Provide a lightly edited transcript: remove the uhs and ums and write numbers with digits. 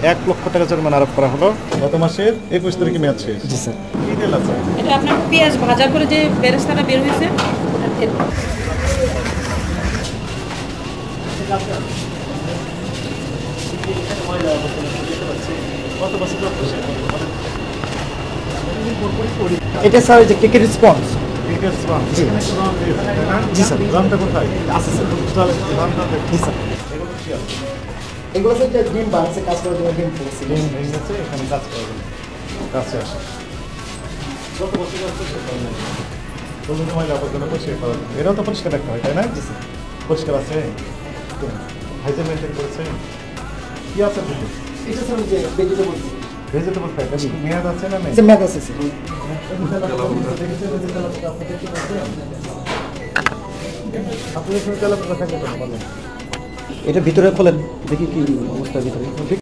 1,00,000 টাকা জরিমানা আরোপ করা হলো। গত মাসের 21 তারিখে মেয়াদ শেষ। জি স্যার। কি তেল আছে? এটা আপনার পেঁয়াজ ভাজা করে যে বেরেস্তাটা বের হয়েছে ওটার তেল। এটা স্যার যে কেকের রেসপন্স। জি জি স্যার। দামটা কোথায় আছে স্যার। তাহলে দামটা জি স্যার। এগুলো কি আছে? এগুলো স্যার যে ডিম বানাচ্ছে কাজ করার জন্য ডিম পড়ছে। ডিম ভেঙে গেছে, এখানে কাজ করবেন, কাছে আসে। যত বছর আসছে সে কারণে বলুন ময়লা আবর্জনা পরিষ্কার করা, এটাও তো পরিষ্কার রাখতে হয়, তাই না? জি স্যার। পরিষ্কার আছে, হাইজেন মেনটেন করেছে। কি আছে আপনি? এটা স্যার যে ভেজিটেবল। ভেজিটেবল ফ্রাই, মেয়াদ আছে না নেই? স্যার ম্যাথ আছে স্যার। আপনি তেলাপোকা থাকবে কেন বলেন? এটা ভিতরে খোলেন দেখি কি অবস্থা ভিতরে।